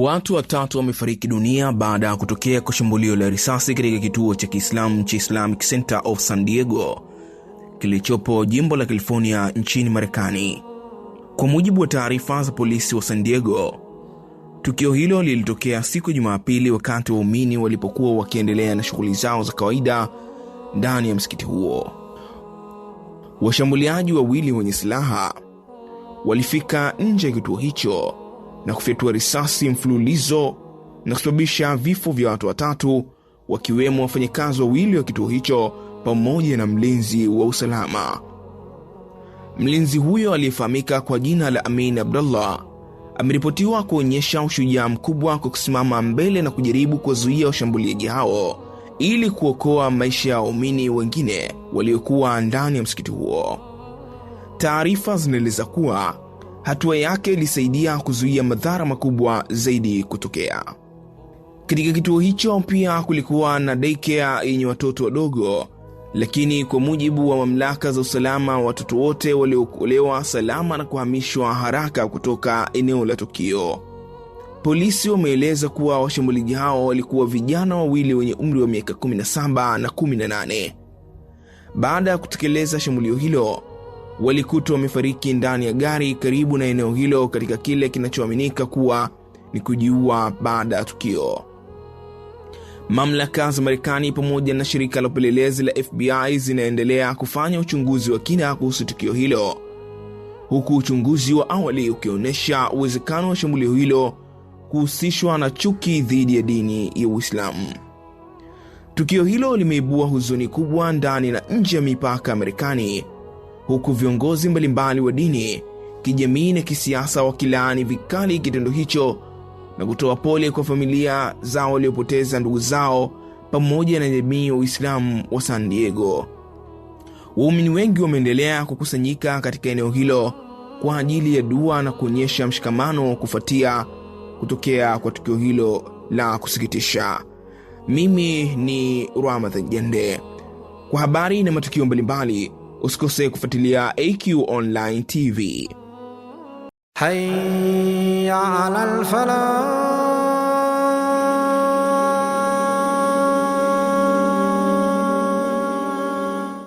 Watu watatu wamefariki dunia baada ya kutokea kwa shambulio la risasi katika kituo cha Kiislamu cha Islamic Center of San Diego kilichopo jimbo la California nchini Marekani. Kwa mujibu wa taarifa za polisi wa San Diego, tukio hilo lilitokea siku ya Jumapili wakati waumini walipokuwa wakiendelea na shughuli zao za kawaida ndani ya msikiti huo. Washambuliaji wawili wenye silaha walifika nje ya kituo hicho na kufyatua risasi mfululizo na kusababisha vifo vya watu watatu, wakiwemo wafanyakazi wawili wa kituo hicho pamoja na mlinzi wa usalama. Mlinzi huyo aliyefahamika kwa jina la Amin Abdullah ameripotiwa kuonyesha ushujaa mkubwa kwa kusimama mbele na kujaribu kuwazuia washambuliaji hao ili kuokoa maisha ya waumini wengine waliokuwa ndani ya msikiti huo. Taarifa zinaeleza kuwa hatua yake ilisaidia kuzuia madhara makubwa zaidi kutokea. Katika kituo hicho pia kulikuwa na daycare yenye watoto wadogo, lakini kwa mujibu wa mamlaka za usalama, watoto wote waliokolewa salama na kuhamishwa haraka kutoka eneo la tukio. Polisi wameeleza kuwa washambuliaji hao walikuwa vijana wawili wenye umri wa miaka 17 na 18. Baada ya kutekeleza shambulio hilo, walikutwa wamefariki ndani ya gari karibu na eneo hilo katika kile kinachoaminika kuwa ni kujiua baada ya tukio. Mamlaka za Marekani pamoja na shirika la upelelezi la FBI zinaendelea kufanya uchunguzi wa kina kuhusu tukio hilo, huku uchunguzi wa awali ukionyesha uwezekano wa shambulio hilo kuhusishwa na chuki dhidi ya dini ya Uislamu. Tukio hilo limeibua huzuni kubwa ndani na nje ya mipaka ya Marekani, huku viongozi mbalimbali wa dini, kijamii na kisiasa wakilaani vikali kitendo hicho na kutoa pole kwa familia zao waliopoteza ndugu zao pamoja na jamii ya Uislamu wa San Diego. Waumini wengi wameendelea kukusanyika katika eneo hilo kwa ajili ya dua na kuonyesha mshikamano kufuatia kutokea kwa tukio hilo la kusikitisha. Mimi ni Ramadhan Jende. Kwa habari na matukio mbalimbali, usikose kufuatilia AQ Online TV. Hayya 'alal falah.